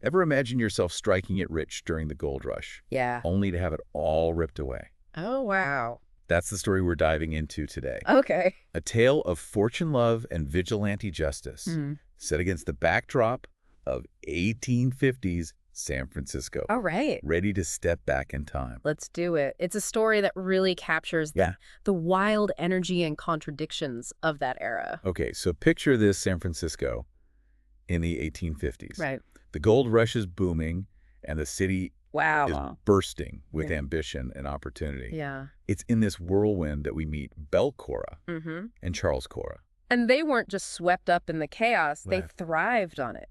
Ever imagine yourself striking it rich during the gold rush, Yeah. only to have it all ripped away? Oh, wow. That's the story we're diving into today. Okay. A tale of fortune love and vigilante justice, Hmm. set against the backdrop of 1850s San Francisco, All right. ready to step back in time. Let's do it. It's a story that really captures Yeah. the wild energy and contradictions of that era. Okay, so picture this San Francisco in the 1850s. Right. The gold rush is booming, and the city is Wow. bursting with Yeah. ambition and opportunity. Yeah. It's in this whirlwind that we meet Belle Cora Mm-hmm. and Charles Cora. And they weren't just swept up in the chaos. They Right. thrived on it.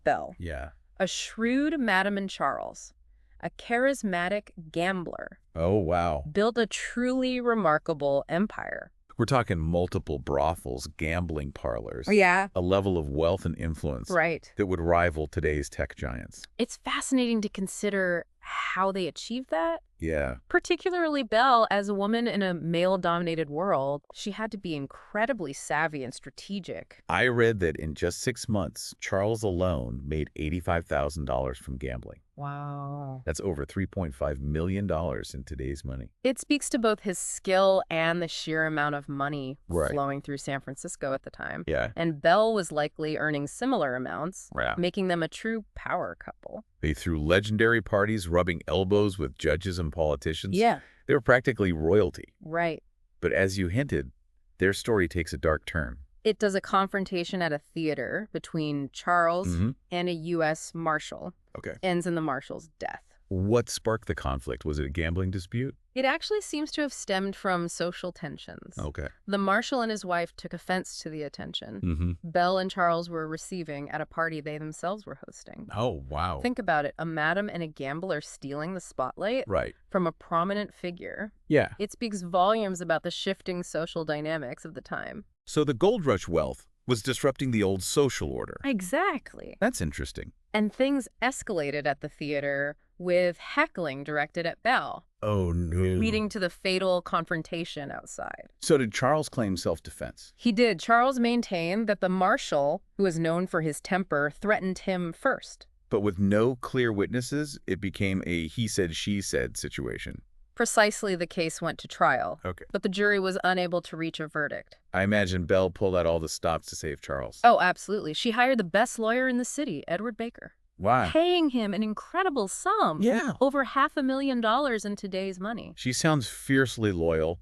Belle, Yeah. a shrewd Madame and Charles, a charismatic gambler, Oh, wow. built a truly remarkable empire. We're talking multiple brothels, gambling parlors, Yeah. a level of wealth and influence Right. that would rival today's tech giants. It's fascinating to consider how they achieved that. Yeah. Particularly Belle, as a woman in a male-dominated world, she had to be incredibly savvy and strategic. I read that in just 6 months, Charles alone made $85,000 from gambling. Wow. That's over $3.5 million in today's money. It speaks to both his skill and the sheer amount of money Right. flowing through San Francisco at the time. Yeah. And Belle was likely earning similar amounts, Yeah. making them a true power couple. They threw legendary parties, rubbing elbows with judges and politicians. Yeah. They were practically royalty. Right. But as you hinted, their story takes a dark turn. It does a confrontation at a theater between Charles Mhm. and a U.S. Marshal. Okay. Ends in the Marshal's death. What sparked the conflict? Was it a gambling dispute? It actually seems to have stemmed from social tensions. Okay. The Marshal and his wife took offense to the attention Mm-hmm. Belle and Charles were receiving at a party they themselves were hosting. Oh, wow. Think about it, a madam and a gambler stealing the spotlight Right. from a prominent figure. Yeah. It speaks volumes about the shifting social dynamics of the time. So the gold rush wealth was disrupting the old social order. Exactly. That's interesting. And things escalated at the theater with heckling directed at Belle, Oh, no. leading to the fatal confrontation outside. So did Charles claim self-defense? He did. Charles maintained that the Marshal, who was known for his temper, threatened him first. But with no clear witnesses, it became a he said, she said situation. Precisely, the case went to trial, Okay. but the jury was unable to reach a verdict. I imagine Belle pulled out all the stops to save Charles. Oh, absolutely. She hired the best lawyer in the city, Edward Baker, Why? paying him an incredible sum. Yeah. Over $500,000 in today's money. She sounds fiercely loyal,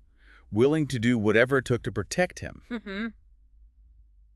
willing to do whatever it took to protect him. Mm-hmm.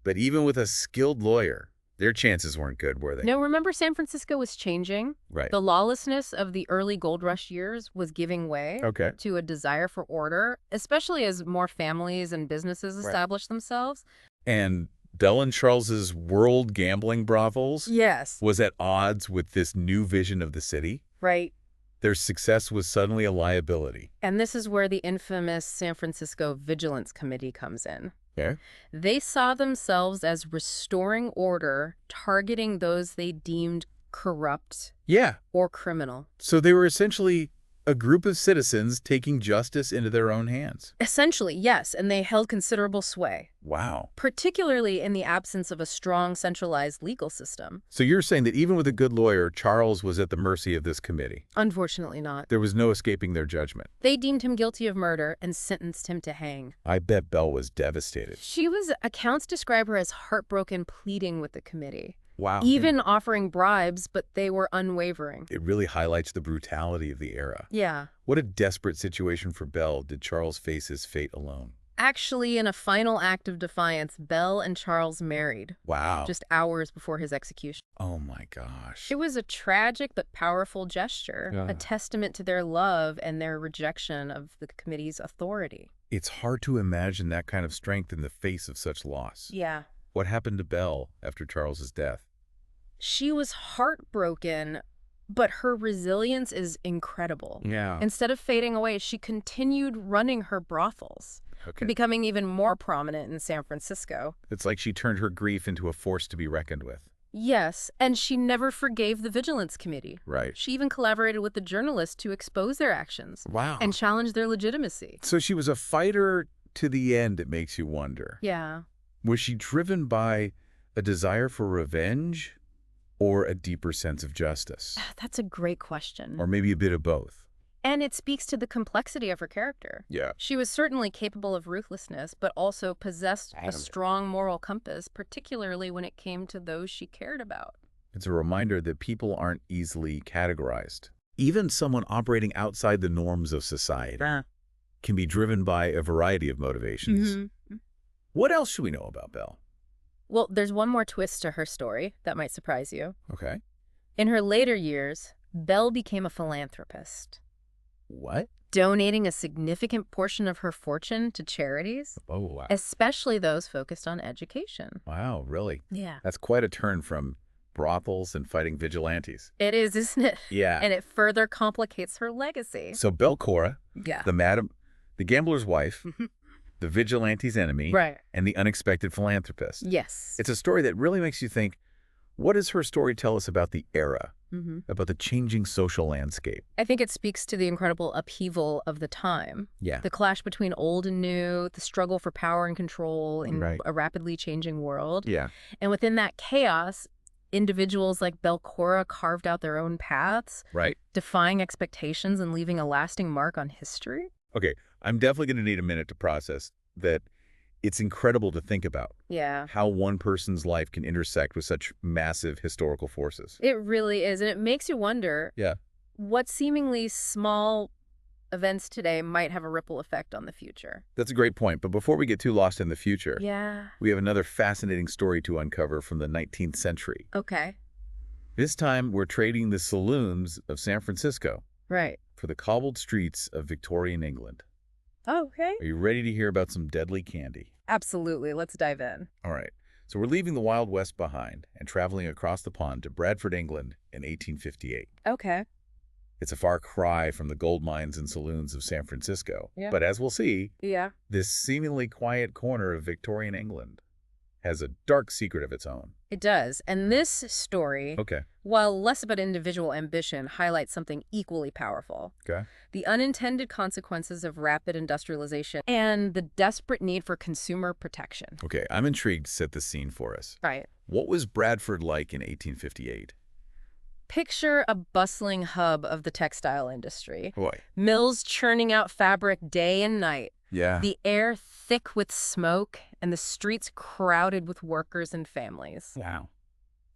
But even with a skilled lawyer, their chances weren't good, were they? Now, remember, San Francisco was changing. Right. The lawlessness of the early gold rush years was giving way Okay. to a desire for order, especially as more families and businesses Right. established themselves. And Belle and Charles's world gambling brothels Yes. was at odds with this new vision of the city. Right. Their success was suddenly a liability. And this is where the infamous San Francisco Vigilance Committee comes in. Okay. They saw themselves as restoring order, targeting those they deemed corrupt Yeah. or criminal. So they were essentially a group of citizens taking justice into their own hands. Essentially, yes, and they held considerable sway, Wow. particularly in the absence of a strong centralized legal system. So you're saying that even with a good lawyer, Charles was at the mercy of this committee. Unfortunately not. There was no escaping their judgment. They deemed him guilty of murder and sentenced him to hang. I bet Belle was devastated. Accounts describe her as heartbroken, pleading with the committee. Wow. Even offering bribes, but they were unwavering. It really highlights the brutality of the era. Yeah. What a desperate situation for Belle. Did Charles face his fate alone? Actually, in a final act of defiance, Belle and Charles married, Wow. just hours before his execution. Oh my gosh. It was a tragic but powerful gesture, Yeah. a testament to their love and their rejection of the committee's authority. It's hard to imagine that kind of strength in the face of such loss. Yeah. What happened to Belle after Charles's death? She was heartbroken, but her resilience is incredible. Yeah. Instead of fading away, she continued running her brothels, Okay. becoming even more prominent in San Francisco. It's like she turned her grief into a force to be reckoned with. Yes, and she never forgave the Vigilance Committee. Right. She even collaborated with the journalists to expose their actions Wow. and challenge their legitimacy. So she was a fighter to the end, it makes you wonder. Yeah. Was she driven by a desire for revenge or a deeper sense of justice? That's a great question. Or maybe a bit of both? And it speaks to the complexity of her character. Yeah. She was certainly capable of ruthlessness, but also possessed a strong moral compass, particularly when it came to those she cared about. It's a reminder that people aren't easily categorized. Even someone operating outside the norms of society can be driven by a variety of motivations. What else should we know about Belle? Well, there's one more twist to her story that might surprise you. Okay. In her later years, Belle became a philanthropist, What? donating a significant portion of her fortune to charities, Oh, wow. especially those focused on education. Wow, really? Yeah. That's quite a turn from brothels and fighting vigilantes. It is, isn't it? Yeah. And it further complicates her legacy. So Belle Cora, Yeah. the gambler's wife, the vigilante's enemy, Right. and the unexpected philanthropist. Yes. It's a story that really makes you think, what does her story tell us about the era, about the changing social landscape? I think it speaks to the incredible upheaval of the time. Yeah. The clash between old and new, the struggle for power and control in Right. a rapidly changing world. Yeah. And within that chaos, individuals like Belle Cora carved out their own paths, Right. defying expectations and leaving a lasting mark on history. Okay, I'm definitely going to need a minute to process that. It's incredible to think about Yeah. how one person's life can intersect with such massive historical forces. It really is. And it makes you wonder Yeah. what seemingly small events today might have a ripple effect on the future. That's a great point. But before we get too lost in the future, Yeah. we have another fascinating story to uncover from the 19th century. Okay. This time, we're trading the saloons of San Francisco Right. for the cobbled streets of Victorian England. Okay. Are you ready to hear about some deadly candy? Absolutely. Let's dive in. All right. So we're leaving the Wild West behind and traveling across the pond to Bradford, England in 1858. Okay. It's a far cry from the gold mines and saloons of San Francisco. Yeah. But as we'll see, Yeah. this seemingly quiet corner of Victorian England has a dark secret of its own. It does. And this story, Okay. while less about individual ambition, highlights something equally powerful. Okay. The unintended consequences of rapid industrialization and the desperate need for consumer protection. Okay, I'm intrigued to set the scene for us. Right. What was Bradford like in 1858? Picture a bustling hub of the textile industry. Boy. Mills churning out fabric day and night. Yeah. The air thick with smoke and the streets crowded with workers and families. Wow.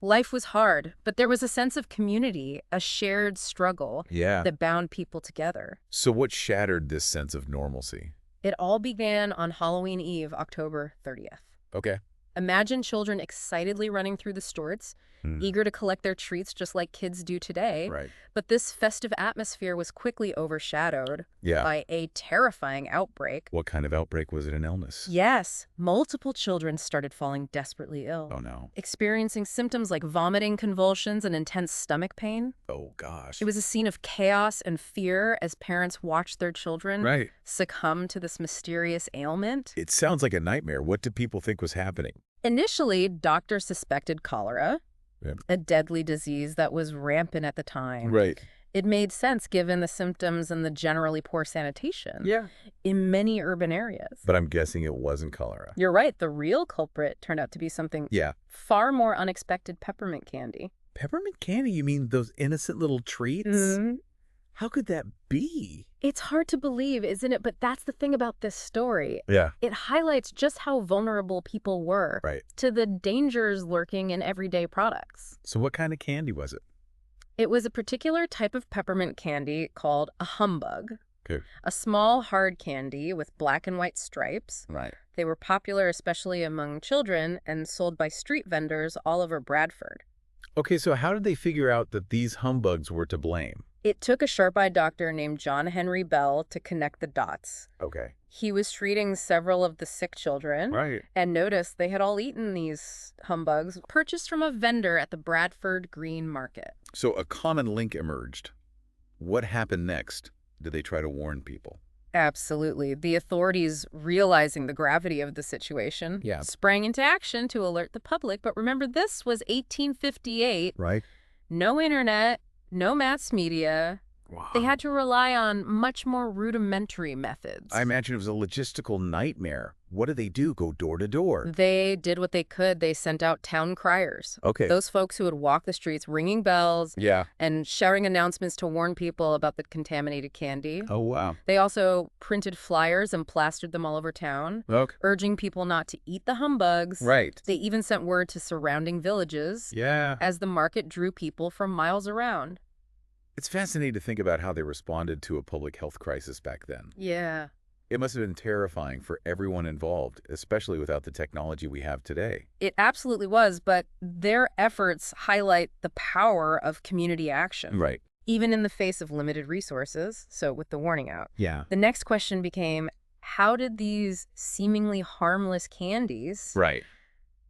Life was hard, but there was a sense of community, a shared struggle Yeah. that bound people together. So what shattered this sense of normalcy? It all began on Halloween Eve, October 30th. Okay. Imagine children excitedly running through the stores, eager to collect their treats just like kids do today. Right. But this festive atmosphere was quickly overshadowed Yeah. by a terrifying outbreak. What kind of outbreak? Was it an illness? Yes, multiple children started falling desperately ill, Oh, no. experiencing symptoms like vomiting, convulsions, and intense stomach pain. Oh, gosh. It was a scene of chaos and fear as parents watched their children Right. succumb to this mysterious ailment. It sounds like a nightmare. What did people think was happening? Initially, doctors suspected cholera, Yeah. a deadly disease that was rampant at the time. Right. It made sense given the symptoms and the generally poor sanitation Yeah. in many urban areas. But I'm guessing it wasn't cholera. You're right, the real culprit turned out to be something Yeah. far more unexpected: peppermint candy. Peppermint candy? You mean those innocent little treats? Mhm. How could that be? It's hard to believe, isn't it? But that's the thing about this story. Yeah. It highlights just how vulnerable people were Right. to the dangers lurking in everyday products. So what kind of candy was it? It was a particular type of peppermint candy called a humbug, Okay. a small hard candy with black and white stripes. Right. They were popular especially among children and sold by street vendors all over Bradford. Okay, so how did they figure out that these humbugs were to blame? It took a sharp-eyed doctor named John Henry Bell to connect the dots. Okay. He was treating several of the sick children Right. and noticed they had all eaten these humbugs purchased from a vendor at the Bradford Green Market. So a common link emerged. What happened next? Did they try to warn people? Absolutely. The authorities, realizing the gravity of the situation, Yeah. sprang into action to alert the public. But remember, this was 1858. Right. No internet, no mass media. Wow. They had to rely on much more rudimentary methods. I imagine it was a logistical nightmare. what do they do? Go door to door? They did what they could. They sent out town criers. Okay. Those folks who would walk the streets ringing bells and shouting announcements to warn people about the contaminated candy. Oh, wow. They also printed flyers and plastered them all over town, urging people not to eat the humbugs. Right. They even sent word to surrounding villages as the market drew people from miles around. It's fascinating to think about how they responded to a public health crisis back then. Yeah. It must have been terrifying for everyone involved, especially without the technology we have today. It absolutely was, but their efforts highlight the power of community action. Right. Even in the face of limited resources, so with the warning out. Yeah. The next question became, how did these seemingly harmless candies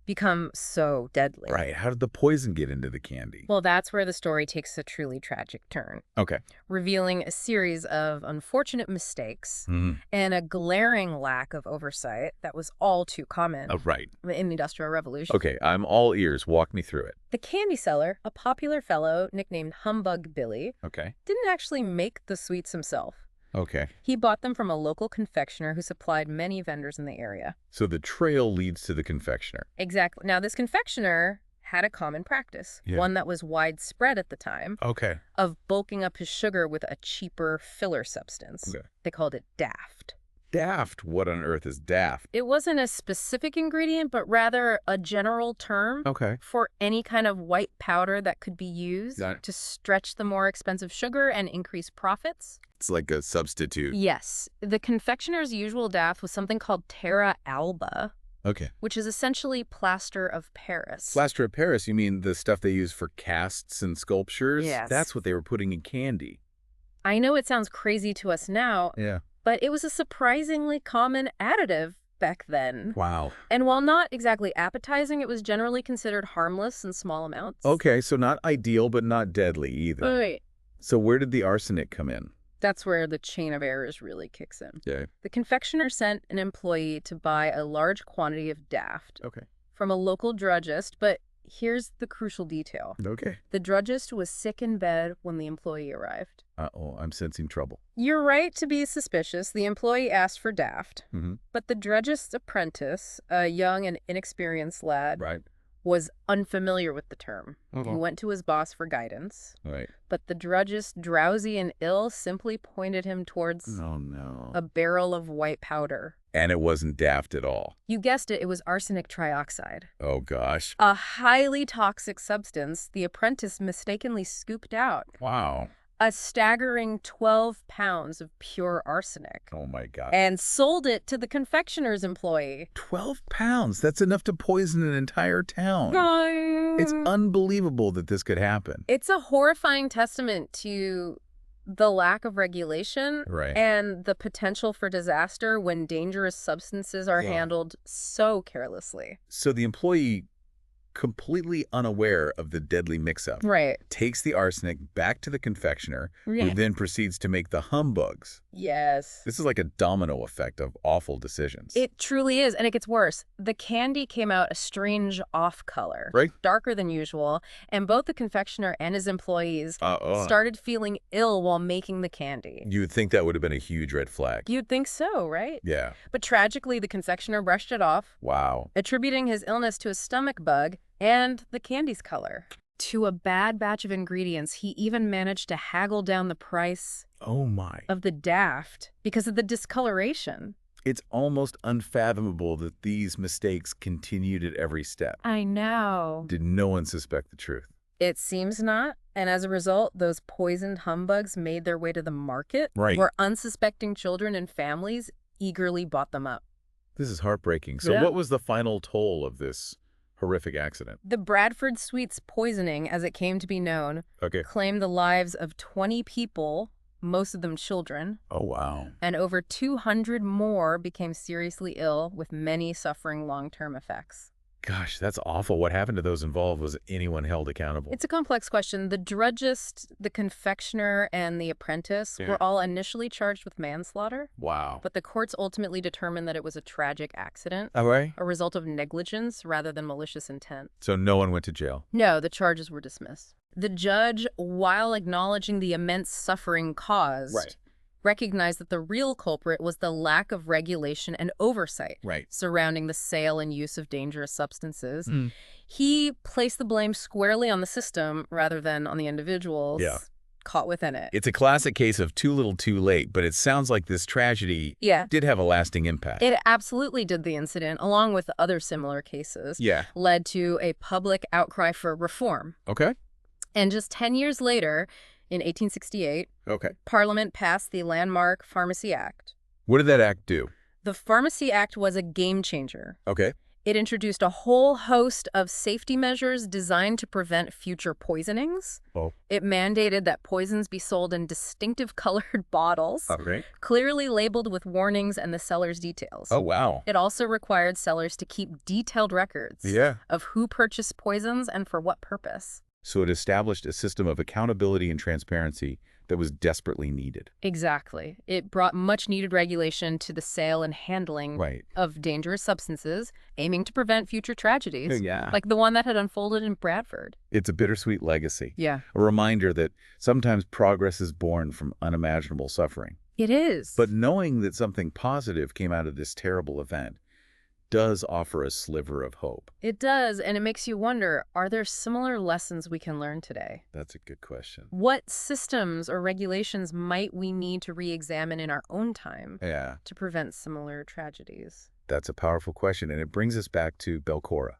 become so deadly? Right. How did the poison get into the candy? Well, that's where the story takes a truly tragic turn. Okay. Revealing a series of unfortunate mistakes and a glaring lack of oversight that was all too common in the Industrial Revolution. Okay, I'm all ears. Walk me through it. The candy seller, a popular fellow nicknamed Humbug Billy, didn't actually make the sweets himself. Okay. He bought them from a local confectioner who supplied many vendors in the area. So the trail leads to the confectioner. Exactly. Now, this confectioner had a common practice, one that was widespread at the time, of bulking up his sugar with a cheaper filler substance. They called it daft. Daft? What on earth is daft? It wasn't a specific ingredient, but rather a general term for any kind of white powder that could be used to stretch the more expensive sugar and increase profits. It's like a substitute. Yes. The confectioner's usual daft was something called Terra Alba, which is essentially plaster of Paris. Plaster of Paris? You mean the stuff they use for casts and sculptures? Yes. That's what they were putting in candy. I know it sounds crazy to us now, but it was a surprisingly common additive back then. Wow. And while not exactly appetizing, it was generally considered harmless in small amounts. Okay, so not ideal, but not deadly either. Right. So where did the arsenic come in? That's where the chain of errors really kicks in. Okay. The confectioner sent an employee to buy a large quantity of daft from a local druggist, but here's the crucial detail. The druggist was sick in bed when the employee arrived. Uh-oh, I'm sensing trouble. You're right to be suspicious. The employee asked for daft, but the druggist's apprentice, a young and inexperienced lad, was unfamiliar with the term. He went to his boss for guidance. But the druggist, drowsy and ill, simply pointed him towards a barrel of white powder. And it wasn't daft at all. You guessed it, it was arsenic trioxide. Oh, gosh. A highly toxic substance the apprentice mistakenly scooped out. Wow. A staggering 12 pounds of pure arsenic. Oh, my God. And sold it to the confectioner's employee. 12 pounds? That's enough to poison an entire town. It's unbelievable that this could happen. It's a horrifying testament to the lack of regulation and the potential for disaster when dangerous substances are handled so carelessly. So the employee, completely unaware of the deadly mix-up, takes the arsenic back to the confectioner, who then proceeds to make the humbugs. Yes. This is like a domino effect of awful decisions. It truly is, and it gets worse. The candy came out a strange off color, darker than usual, and both the confectioner and his employees started feeling ill while making the candy. You would think that would have been a huge red flag. You'd think so, right? Yeah. But tragically, the confectioner brushed it off. Wow. Attributing his illness to a stomach bug and the candy's color. To a bad batch of ingredients, he even managed to haggle down the price of the daft because of the discoloration. It's almost unfathomable that these mistakes continued at every step. I know. Did no one suspect the truth? It seems not. And as a result, those poisoned humbugs made their way to the market, where unsuspecting children and families eagerly bought them up. This is heartbreaking. So what was the final toll of this horrific accident? The Bradford Sweets poisoning, as it came to be known, claimed the lives of 20 people, most of them children. Oh, wow. And over 200 more became seriously ill, with many suffering long-term effects. Gosh, that's awful. What happened to those involved? Was anyone held accountable? It's a complex question. The druggist, the confectioner, and the apprentice were all initially charged with manslaughter. Wow. But the courts ultimately determined that it was a tragic accident. A result of negligence rather than malicious intent. So no one went to jail? No, the charges were dismissed. The judge, while acknowledging the immense suffering caused, recognized that the real culprit was the lack of regulation and oversight surrounding the sale and use of dangerous substances. He placed the blame squarely on the system rather than on the individuals caught within it. It's a classic case of too little too late, but it sounds like this tragedy did have a lasting impact. It absolutely did. The incident, along with other similar cases, led to a public outcry for reform. Okay. And just 10 years later, in 1868, Parliament passed the landmark Pharmacy Act. What did that act do? The Pharmacy Act was a game changer. Okay. It introduced a whole host of safety measures designed to prevent future poisonings. It mandated that poisons be sold in distinctive colored bottles, clearly labeled with warnings and the seller's details. Oh, wow. It also required sellers to keep detailed records of who purchased poisons and for what purpose. So it established a system of accountability and transparency that was desperately needed. Exactly. It brought much-needed regulation to the sale and handling of dangerous substances, aiming to prevent future tragedies, like the one that had unfolded in Bradford. It's a bittersweet legacy. Yeah. A reminder that sometimes progress is born from unimaginable suffering. It is. But knowing that something positive came out of this terrible event does offer a sliver of hope. It does, and it makes you wonder, are there similar lessons we can learn today? That's a good question. What systems or regulations might we need to re-examine in our own time to prevent similar tragedies? That's a powerful question, and it brings us back to Belcora,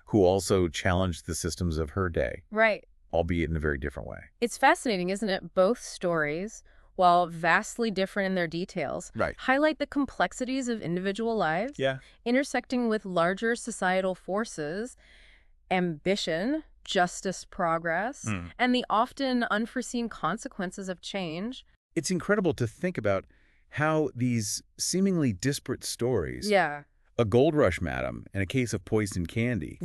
who also challenged the systems of her day. Right. Albeit in a very different way. It's fascinating, isn't it? Both stories, while vastly different in their details, highlight the complexities of individual lives, intersecting with larger societal forces, ambition, justice, progress, and the often unforeseen consequences of change. It's incredible to think about how these seemingly disparate stories, a gold rush, madam, and a case of poisoned candy,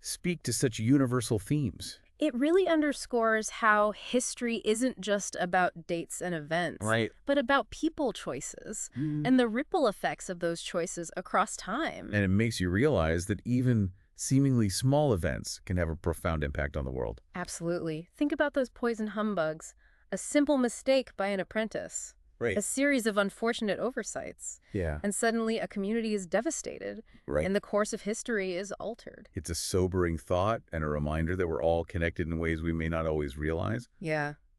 speak to such universal themes. It really underscores how history isn't just about dates and events, but about people choices and the ripple effects of those choices across time. And it makes you realize that even seemingly small events can have a profound impact on the world. Absolutely. Think about those poison humbugs. A simple mistake by an apprentice. A series of unfortunate oversights. And suddenly a community is devastated. And the course of history is altered. It's a sobering thought and a reminder that we're all connected in ways we may not always realize.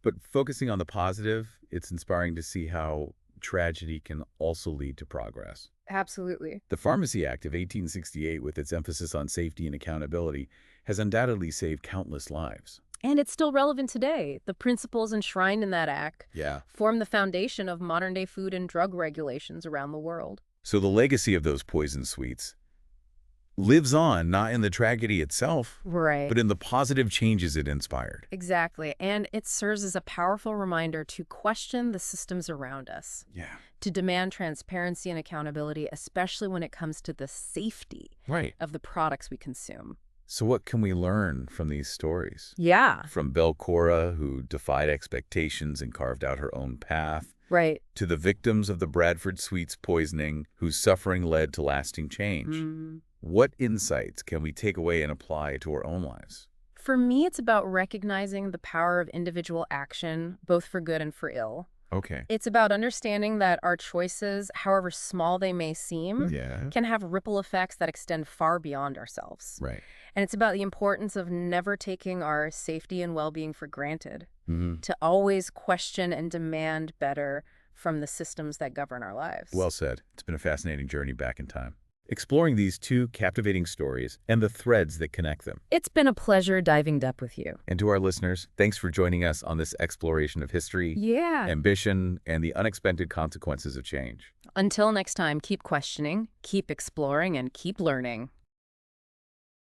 But focusing on the positive, it's inspiring to see how tragedy can also lead to progress. Absolutely. The Pharmacy Act of 1868, with its emphasis on safety and accountability, has undoubtedly saved countless lives. And it's still relevant today. The principles enshrined in that act form the foundation of modern-day food and drug regulations around the world. So the legacy of those poison sweets lives on, not in the tragedy itself, but in the positive changes it inspired. Exactly. And it serves as a powerful reminder to question the systems around us. To demand transparency and accountability, especially when it comes to the safety of the products we consume. So what can we learn from these stories? From Belcora, who defied expectations and carved out her own path, to the victims of the Bradford sweets poisoning, whose suffering led to lasting change. What insights can we take away and apply to our own lives? For me, it's about recognizing the power of individual action, both for good and for ill. It's about understanding that our choices, however small they may seem, can have ripple effects that extend far beyond ourselves. And it's about the importance of never taking our safety and well-being for granted, to always question and demand better from the systems that govern our lives. Well said. It's been a fascinating journey back in time, exploring these two captivating stories and the threads that connect them. It's been a pleasure diving deep with you. And to our listeners, thanks for joining us on this exploration of history, ambition, and the unexpected consequences of change. Until next time, keep questioning, keep exploring, and keep learning.